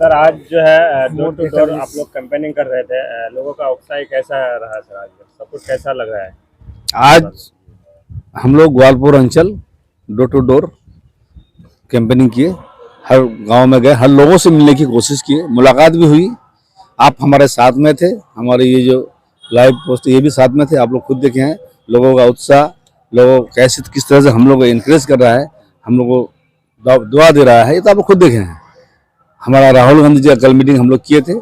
Sir आज जो है डोर टू डोर आप लोग कैंपेनिंग कर रहे थे, लोगों का उत्साह कैसा रहा सर? आज सब कुछ कैसा लग रहा है? आज हम लोग ग्वालपुर अंचल डोर टू डोर कैंपेनिंग किए, हर गांव में गए, हर लोगों से मिलने की कोशिश किए, मुलाकात भी हुई। आप हमारे साथ में थे, हमारे ये जो लाइव पोस्ट ये भी साथ में थे, आप लोग खुद देखे हैं लोगों का उत्साह, लोगों कैसे किस तरह से हम लोग को इनकरेज कर रहा है, हम लोग को दुआ दे रहा है, ये तो आप लोग खुद देखे हैं। हमारा राहुल गांधी जी का कल मीटिंग हम लोग किए थे,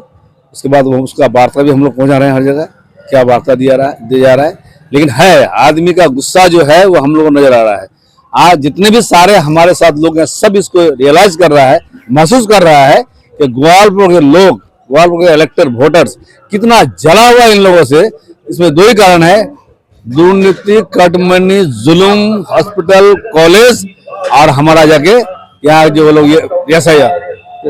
उसके बाद वो उसका वार्ता भी हम लोग पहुंचा रहे हैं हर जगह, क्या वार्ता दिया जा रहा है। लेकिन है आदमी का गुस्सा जो है वो हम लोग को नजर आ रहा है। आज जितने भी सारे हमारे साथ लोग हैं सब इसको रियलाइज कर रहा है, महसूस कर रहा है कि ग्वालपुर के लोग, ग्वालपुर के इलेक्टर वोटर्स कितना जला हुआ इन लोगों से। इसमें दो ही कारण है, दुर्नीति, कटमनी, जुल्म, हॉस्पिटल, कॉलेज और हमारा जाके यहाँ जो लोग ये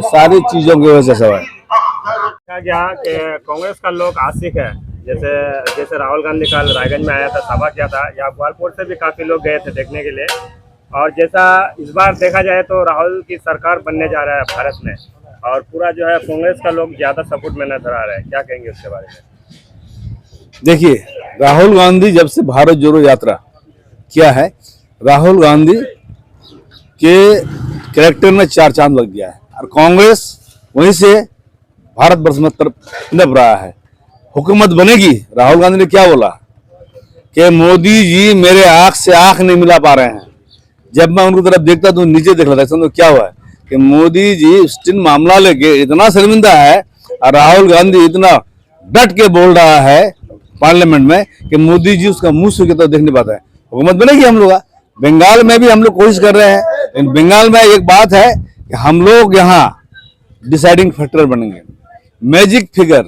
सारी चीजों की वजह से सब है। कहा गया कि कांग्रेस का लोग आशिक है, जैसे राहुल गांधी कल रायगंज में आया था, सभा किया था, यहाँ ग्वालपुर से भी काफी लोग गए थे देखने के लिए। और जैसा इस बार देखा जाए तो राहुल की सरकार बनने जा रहा है भारत में, और पूरा जो है कांग्रेस का लोग ज्यादा सपोर्ट में नजर आ रहा है, क्या कहेंगे उसके बारे में? देखिए, राहुल गांधी जब से भारत जोड़ो यात्रा किया है, राहुल गांधी के कैरेक्टर में चार चांद लग गया है, और कांग्रेस वहीं से भारत वर्ष में नप रहा है। हुकूमत बनेगी, राहुल गांधी ने क्या बोला कि मोदी जी मेरे आंख से आंख नहीं मिला पा रहे हैं। जब मैं उनकी तरफ देखता तो नीचे देख लेता, तो क्या हुआ है कि मोदी जी स्टिन मामला लेके इतना शर्मिंदा है, और राहुल गांधी इतना डट के बोल रहा है पार्लियामेंट में कि मोदी जी उसका मुंह सूखे तो देख नहीं पाता है। हुकूमत बनेगी हम लोग। बंगाल में भी हम लोग कोशिश कर रहे हैं, लेकिन बंगाल में एक बात है कि हम लोग यहाँ डिसाइडिंग फैक्टर बनेंगे। मैजिक फिगर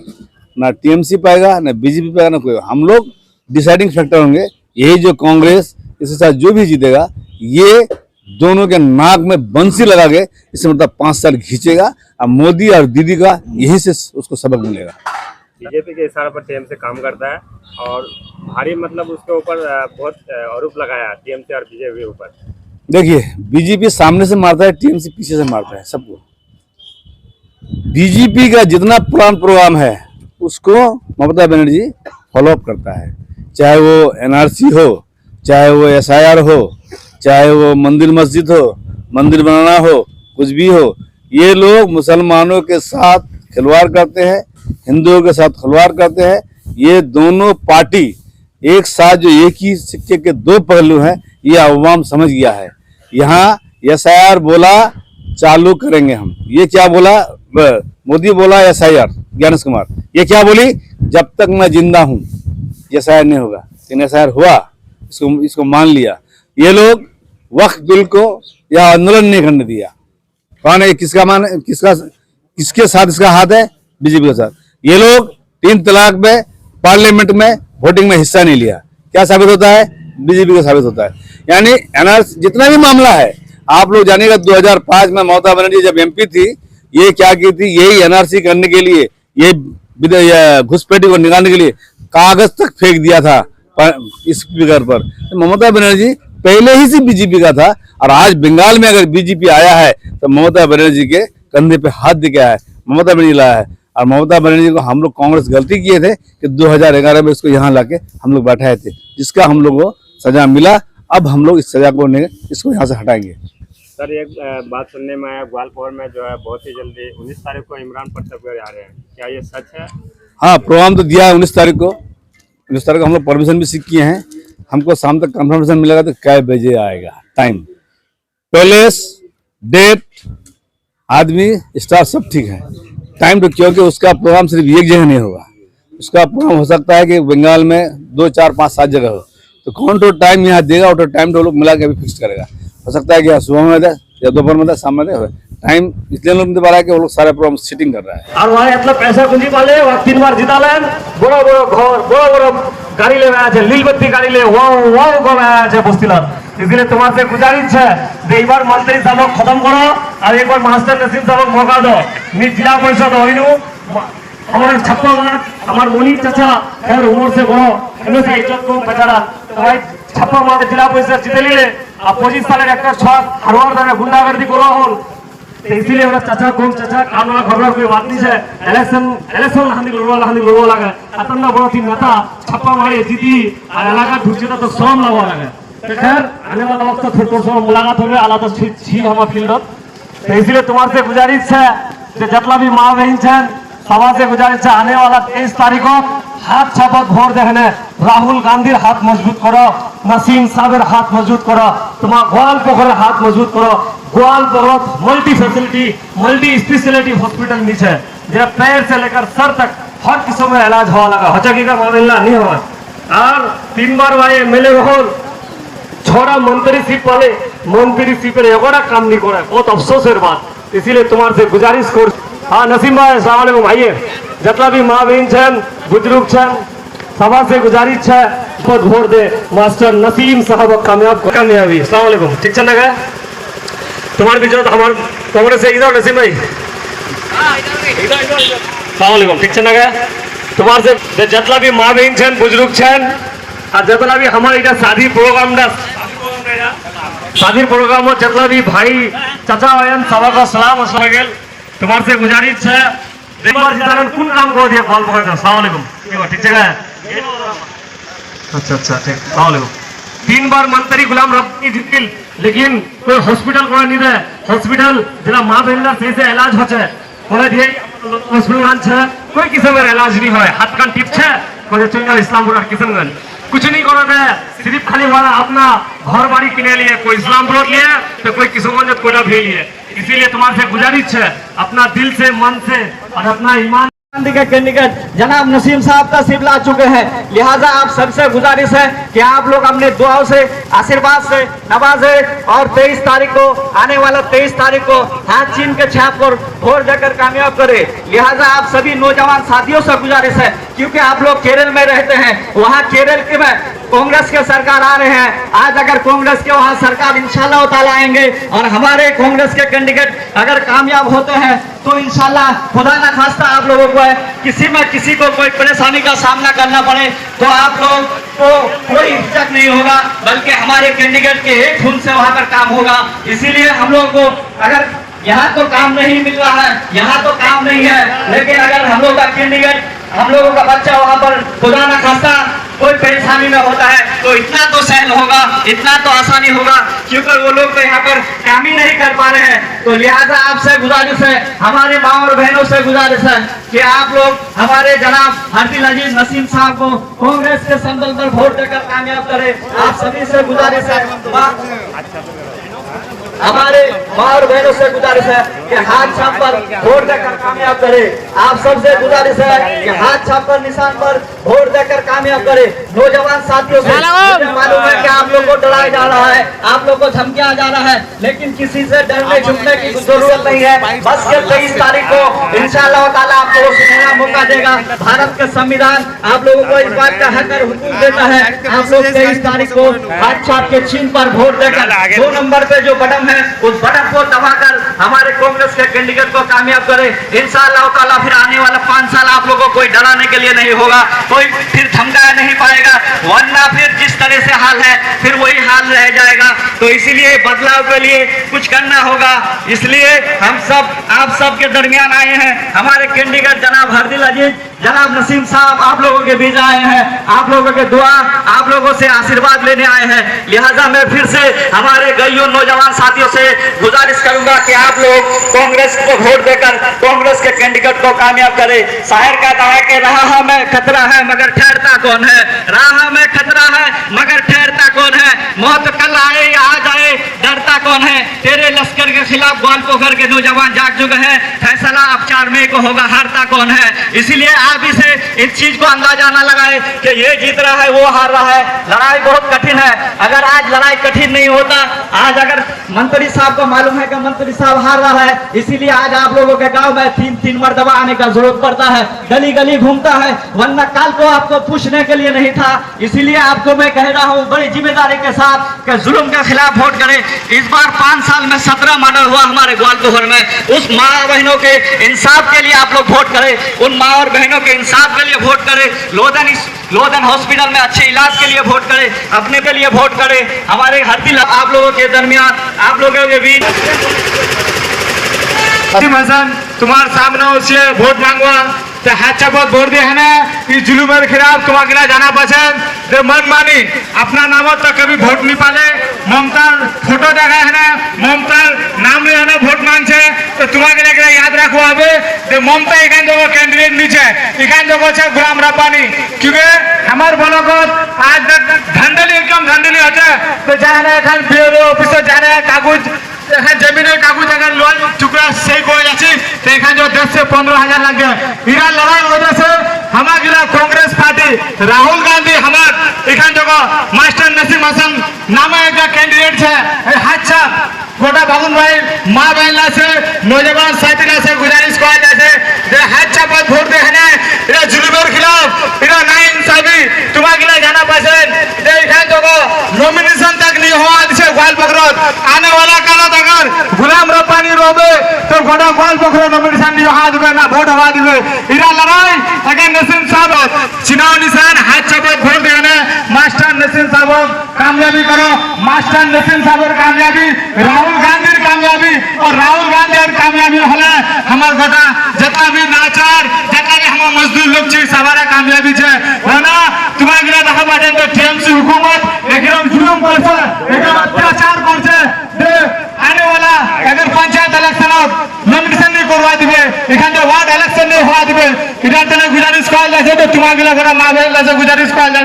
ना टीएमसी पाएगा, ना बीजेपी पाएगा, ना कोई, हम लोग डिसाइडिंग फैक्टर होंगे। यही जो कांग्रेस इसके साथ जो भी जीतेगा, ये दोनों के नाक में बंसी लगा के इससे मतलब 5 साल खींचेगा, और मोदी और दीदी का यही से उसको सबक मिलेगा। बीजेपी के इशारे पर टीएमसी काम करता है, और भारी मतलब उसके ऊपर बहुत आरोप लगाया टीएमसी और बीजेपी के ऊपर। देखिए, बीजेपी सामने से मारता है, टीएमसी पीछे से मारता है सबको। बीजेपी का जितना पुराना प्रोग्राम है उसको ममता बनर्जी फॉलो अप करता है, चाहे वो एनआरसी हो, चाहे वो एसआईआर हो, चाहे वो मंदिर मस्जिद हो, मंदिर बनाना हो, कुछ भी हो। ये लोग मुसलमानों के साथ खिलवाड़ करते हैं, हिंदुओं के साथ खिलवाड़ करते हैं। ये दोनों पार्टी एक साथ जो एक ही सिक्के के दो पहलू हैं, ये अवाम समझ गया है। यहाँ एसआईआर बोला चालू करेंगे हम, ये क्या बोला मोदी बोला एसआईआर, ज्ञानेश कुमार ये क्या बोली, जब तक मैं जिंदा हूँ एसआईआर नहीं होगा। लेकिन एसआईआर हुआ, इसको मान लिया। ये लोग वक्फ बिल को या आंदोलन नहीं करने दिया। कौन है, किसके साथ इसका हाथ है? बीजेपी के साथ। ये लोग 3 तलाक में पार्लियामेंट में वोटिंग में हिस्सा नहीं लिया, क्या साबित होता है? बीजेपी का साबित होता है। यानी एनआरसी जितना भी मामला है, आप लोग जानिएगा 2005 में ममता बनर्जी जब एमपी थी, ये क्या की थी, यही एनआरसी करने के लिए, ये घुसपैठी को निकालने के लिए कागज तक फेंक दिया था इस फिगर पर। तो ममता बनर्जी पहले ही से बीजेपी का था, और आज बंगाल में अगर बीजेपी आया है तो ममता बनर्जी के कंधे पे हाथ दिया है, ममता बनर्जी लाया है। और ममता बनर्जी को हम लोग कांग्रेस गलती किए थे कि 2011 में इसको यहाँ लाके हम लोग बैठाए थे, जिसका हम लोग को सजा मिला। अब हम लोग इस सजा को इसको यहाँ से हटाएंगे। सर एक बात सुनने में आया, ग्वालपुर में जो है बहुत ही जल्दी 19 तारीख को इमरान पटवारी आ रहे हैं, क्या ये सच है? हाँ, प्रोग्राम तो दिया है 19 तारीख को। 19 तारीख को हम लोग परमिशन भी सीख किए हैं। हमको शाम तक कंफर्मेशन मिलेगा तो कै बजे आएगा, टाइम, पैलेस, डेट, आदमी, स्टाफ सब ठीक है। टाइम तो क्योंकि उसका प्रोग्राम सिर्फ एक जगह नहीं होगा, उसका प्रोग्राम हो सकता है कि बंगाल में 2, 4, 5, 7 जगह हो। तो कौन तो टाइम यहाँ देगा, और तो टाइम तो लोग मिला के अभी फिक्स करेगा। हो सकता है कि सुबह में दे या दोपहर में दे, शाम में दे। टाइम इसलिए लोग दे पा रहा है कि वो लोग सारे प्रोग्राम सीटिंग कर रहा है। और वहाँ इतना पैसा कुंजी पाले, वहाँ 3 बार जितालेन, बड़ो बड़ो घर, बड़ो बड़ो गाड़ी ले आया है, लीलबत्ती गाड़ी ले वाओ को आया है बस्तीलाल। इसलिए तुम्हारे से गुजारिश है कि एक बार मंत्री साहब खत्म करो, और एक बार मास्टर नसीम साहब मौका दो। जिला परिषद हईनु हमारे छप्पा मार, हमारे मुनी चाचा खैर उम्र से बड़ो, इन्हों से इज्जत को बेचारा तो भाई छप्पा मार जिला परिषद जीते लिए। 25 साल एक छात्र हरवार गुंडागर्दी करा हल, तो इसीलिए हमरा चाचा कौन चाचा कामना खबर कोई बात नहीं है इलेक्शन हानि लड़वा लगे अतना बड़ा थी नेता छप्पा मारे जीती और इलाका ढुकता तो श्रम लगवा लगे तो खैर आने वाला वक्त थोड़ा सा मुलाकात हो गया आला तो छी हम फील्ड तो इसलिए तुम्हारे से गुजारिश है कि जितना भी माँ बहन है सभा से गुजारिश है आने वाला 23 तारीख को हाथ छापत भोट देखने राहुल गांधी हाथ मजबूत करो नसीम साहब हाथ मजबूत करो तुम्हारा गोवाल पोखर हाथ मजबूत करो गोवाल पोखर multi facility multi speciality hospital नीचे जब पैर से लेकर सर तक हर किस्म में इलाज हवा लगा हचकी का मामला नहीं हुआ और 3 बार भाई एमएलए रहो छोड़ा मंत्रीशिप वाले मंत्रीशिप एगोड़ा काम नहीं करे बहुत अफसोस है बात इसीलिए तुम्हारे से गुजारिश कर हाँ नसीम भाई अस्सलाम वालेकुम भाई जितना भी माँ बहन छन बुजुर्ग छन सभा से गुजारिश है वोट दे मास्टर नसीम साहब कामयाबी अस्सलाम वालेकुम ठीक है ना तुम्हारे बीच तो हमारे कांग्रेस से इधर नसीम भाई अस्सलाम वालेकुम ठीक है ना तुम्हारे से जितना भी माँ बहन छन बुजुर्ग छन और जितना भी हमारे इधर शादी प्रोग्राम जितना भी भाई चाचा आयन सभा का सलाम गेल तुम्हारे से गुजारिश है कौन काम को दिया कॉल पकड़ अस्सलाम वालेकुम ठीक है अच्छा ठीक अस्सलाम वालेकुम 3 बार मंत्री गुलाम रब्बानी जीतिल लेकिन कोई हॉस्पिटल को नहीं रहे हॉस्पिटल जरा माँ बहन सही से इलाज होचे कोने दिए हॉस्पिटल कोई किस्म का इलाज नहीं है हाथ कान टिप छे कोई चंगल इस्लामपुर किशनगंज कुछ नहीं करो दे सिर्फ खाली वाला अपना घर बाड़ी किने लिए कोई इस्लामपुर लिए तो कोई किशनगंज कोटा भी लिए इसीलिए तुम्हारे से गुजारिश है अपना दिल से मन से और अपना ईमान के कैंडिडेट जनाब नसीम साहब तशरीफ ला चुके हैं लिहाजा आप सबसे गुजारिश है कि आप लोग अपने दुआओं से आशीर्वाद से नवाजे और 23 तारीख को आने वाला 23 तारीख को हाथ चीन के छाप पर वोट देकर कामयाब करें लिहाजा आप सभी नौजवान साथियों से गुजारिश है क्योंकि आप लोग केरल में रहते हैं वहाँ केरल के में कांग्रेस के सरकार आ रहे हैं आज अगर कांग्रेस के वहाँ सरकार इंशाल्लाह ताला आएंगे और हमारे कांग्रेस के कैंडिडेट अगर कामयाब होते हैं तो इंशाल्लाह खुदा ना खास्ता आप लोगों को है किसी को कोई परेशानी का सामना करना पड़े तो आप लोग को कोई हिचक नहीं होगा बल्कि हमारे कैंडिडेट के एक खून से वहां पर काम होगा इसीलिए हम लोग को अगर यहाँ तो काम नहीं मिल रहा है यहाँ तो काम नहीं है लेकिन अगर हम लोग का कैंडिडेट हम लोगों का बच्चा वहां पर खुदा ना खास्ता कोई परेशानी में होता है तो इतना तो सहन होगा इतना तो आसानी होगा क्योंकि वो लोग तो यहाँ पर काम ही नहीं कर पा रहे हैं तो लिहाजा आपसे गुजारिश है हमारे माँ और बहनों से गुजारिश है कि आप लोग हमारे जनाब हरदिल अजीज नसीम साहब को कांग्रेस के संबल पर वोट देकर कामयाब करें आप सभी से गुजारिश है हमारे माँ और बहनों से गुजारिश है कि हाथ छाप पर वोट देकर कामयाब करें आप सबसे गुजारिश है कि हाथ छाप पर निशान पर वोट देकर कामयाब करें नौजवान साथियों से मुझे मालूम है कि आप लोग को डराया जा रहा है आप लोग को धमकिया जा रहा है लेकिन किसी से डरने झुकने की जरूरत नहीं है बस के 23 तारीख को इंशाअल्लाह ताला आप लोगों को सुनहरा मौका देगा भारत का संविधान आप लोगों को इस बात का हक और हुकूक देता है आप लोग 23 तारीख को हाथ छाप के चिन्ह पर वोट देकर 2 नंबर पे जो बटन है उस बटन को दबाकर हमारे कांग्रेस के कैंडिडेट को कामयाब करे इंशाअल्लाह ताला फिर आने वाला 5 साल आप लोगों को कोई डराने के लिए नहीं होगा कोई फिर धमकाया नहीं पाएगा वरना फिर जिस तरह से हाल है फिर वही हाल रह जाएगा तो इसीलिए बदलाव के लिए कुछ करना होगा इसलिए हम सब आप सब के दरमियान आए हैं हमारे कैंडिडेट जनाब हरदिल अजीज जनाब नसीम साहब आप लोगों के बीच आए हैं आप लोगों के दुआ आप लोगों से आशीर्वाद लेने आए हैं लिहाजा मैं फिर से हमारे गइयों नौजवान साथियों से गुजारिश करूंगा कि आप लोग कांग्रेस को वोट देकर कांग्रेस के कैंडिडेट को कामयाब करें शायर कहता है कि राह में खतरा है मगर ठहरता कौन है राह में खतरा है मगर ठहरता कौन है मौत कल आए या आ जाए डरता कौन है तेरे लश्कर के खिलाफ ग्वाल पोखर के नौजवान जाग चुके हैं फैसला अब 4 मई को होगा हारता कौन है इसलिए आप इसे इस चीज को अंदाजा ना लगाए कि ये जीत रहा है वो हार रहा है लड़ाई बहुत कठिन है अगर आज लड़ाई कठिन नहीं होता आज अगर मंत्री साहब को मालूम है कि मंत्री साहब हार रहा है इसीलिए आज आप लोगों के गांव में 3 मरतबा आने का जरूरत पड़ता है गली गली घूमता है वरना कल को आपको पूछने के लिए नहीं था इसीलिए आपको मैं कह रहा हूँ बड़ी जिम्मेदारी के साथ कि जुल्म के खिलाफ वोट करें इस बार 5 साल में 17 मर्डर हुआ हमारे ग्वालपोखर में उस माँ बहनों के इंसाफ के लिए आप लोग वोट करें उन माँ और बहनों के इंसाफ के लिए वोट करें लोधन हॉस्पिटल में अच्छे इलाज के लिए वोट करें अपने के लिए वोट करें हमारे हरदिल आप लोगों के दरमियान आप लोगों के बीच नसीम हसन तुम्हारे सामने से वोट मांगवा तो हाथ चापत वोट दे है ना इस जुलूमेर खिलाफ तुम्हारे जाना पसंद दे मन मानी अपना नाम तो कभी वोट नहीं पाले ममतार फोटो देखा है ना ममतार नाम ले है ना वोट मांगছে तो तुम्हारे याद रखो अबे दे ममता एखान जगह कैंडिडेट नीचे एखान जगह छे गुलाम रब्बानी क्योंकि हमार बलगत आज धंधली एकदम धंधली होते तो जाने एखान बीओ ऑफिस जाने कागज এখানে জমিনের কাগজ अगर लोन टुकड़ा सही हो जाए तो एखान जो 10 से 15,000 लग गए इरा लड़ाई वजह से हमारा कांग्रेस पार्टी राहुल गांधी हमार एखान जगह मास्टर नसीम हसन नामे एक कैंडिडेट है हाथ गोटा बाबुन भाई माँ बहन से नौजवान साथी से गुजारिश करा जाए हाथ चापत वोट दे है इरा जुलूमेर खिलाफ इरा ना इंसाफी तुम्हारे जाना पसंद एखान जगह नॉमिनेशन तक नहीं हुआ ग्वाल पकड़त आने वाला कालत अगर गुलाम रब्बानी रोबे तो गोटा ग्वाल पकड़ो नॉमिनेशन नहीं हुआ दिबे ना वोट हवा दिबे इरा लड़ाई अगर नसीम साहब चुनाव निशान हाथ चापत वोट देने मास्टर नसीम साहब कामयाबी करो मास्टर नसीम साहब कामयाबी राहुल गांधी कामयाबी और राहुल गांधी कामयाबी हले हमार गोटा जता भी नाचार जता भी हम मजदूर लोग छी सवारा कामयाबी छे ना तुम्हारे देखा बाटे तो टीएमसी हुकूमत एकदम जुलुम करছে एकदम अत्याचार करছে दे आने वाला अगर पंचायत इलेक्शन नॉमिनेशन नहीं करवा दिबे एखान जो वार्ड इलेक्शन नहीं हुआ दिबे इधर तने गुजारिश करा जाए तो तुम्हारे गोटा मां बहन से गुजारिश करा जाए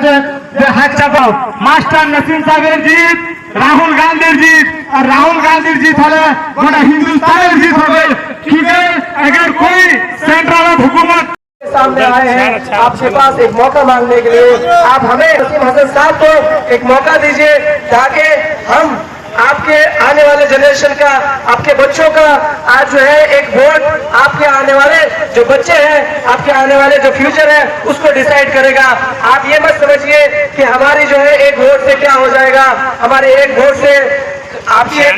दे हाथ चापाओ मास्टर नसीम साहब जीत राहुल गांधी जीत और राहुल गांधी जीत हले गोटा हिंदुस्तान जीत होबे क्योंकि अगर कोई सेंट्रल हुकूमत सामने आए हैं आपके पास एक मौका मांगने के लिए आप हमें नसीम हसन साहब को एक मौका दीजिए ताकि हम आपके आने वाले जनरेशन का आपके बच्चों का आज जो है एक वोट आपके आने वाले जो बच्चे हैं आपके आने वाले जो फ्यूचर है उसको डिसाइड करेगा। आप ये मत समझिए कि हमारी जो है एक वोट से क्या हो जाएगा, हमारे एक वोट से आपकी एक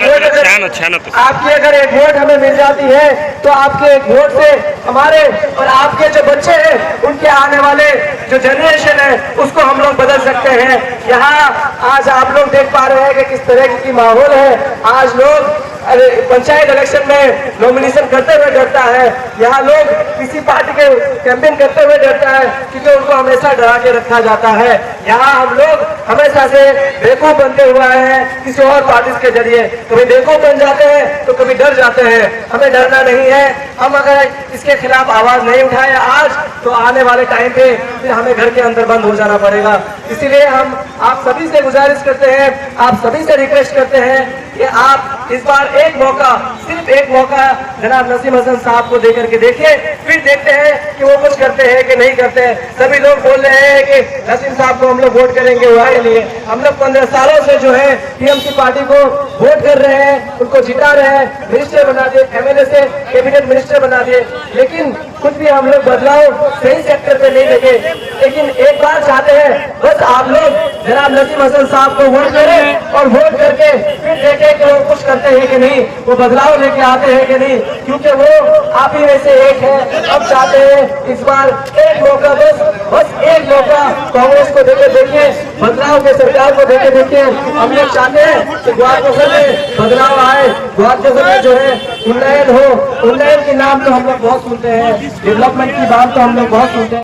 वोट हमें मिल जाती है तो आपके एक वोट से हमारे और आपके जो बच्चे हैं उनके आने वाले जो जनरेशन है उसको हम लोग बदल सकते हैं। यहाँ आज आप लोग देख पा रहे हैं कि किस तरह की माहौल है। आज लोग पंचायत इलेक्शन में नॉमिनेशन करते हुए डरता है, यहाँ लोग किसी पार्टी के कैंपेन करते हुए डरता है क्योंकि उनको हमेशा डरा के रखा जाता है। यहाँ हम लोग हमेशा से बेवकूफ बनते हुए आए हैं किसी और पार्टी के जरिए, कभी बेवकूफ बन जाते हैं तो कभी डर जाते हैं। हमें डरना नहीं है, हम अगर इसके खिलाफ आवाज नहीं उठाए आज तो आने वाले टाइम पे फिर हमें घर के अंदर बंद हो जाना पड़ेगा। इसीलिए हम आप सभी से गुजारिश करते हैं, आप सभी से रिक्वेस्ट करते हैं कि आप इस बार एक मौका, सिर्फ एक मौका जनाब नसीम हसन साहब को देकर के देखिए, फिर देखते हैं कि वो कुछ करते हैं कि नहीं करते हैं। सभी लोग बोल रहे हैं कि नसीम साहब को हम लोग वोट करेंगे, हमारे लिए हम लोग 15 सालों से जो है टीएमसी पार्टी को वोट कर रहे हैं, उनको जिता रहे हैं, मिनिस्टर बना दिए, एमएलए से कैबिनेट मिनिस्टर बना दिए, लेकिन कुछ भी हम लोग बदलाव सही सेक्टर पे नहीं देखे। लेकिन एक बार चाहते हैं बस आप लोग जनाब नसीम हसन साहब को वोट करें और वोट करके फिर देखें कि वो कुछ करते हैं कि नहीं, वो बदलाव लेके आते हैं कि नहीं, क्योंकि वो आप ही में से एक है। अब चाहते हैं इस बार एक मौका, बस एक मौका कांग्रेस को देके देखिए, बदलाव के सरकार को देके देखिए। हम लोग चाहते हैं कि ग्वालियर में बदलाव आए, ग्वालियर में जो है उन्नयन हो। उन्नयन के नाम तो हम लोग बहुत सुनते हैं, डेवलपमेंट की बात तो हम लोग बहुत सुनते हैं।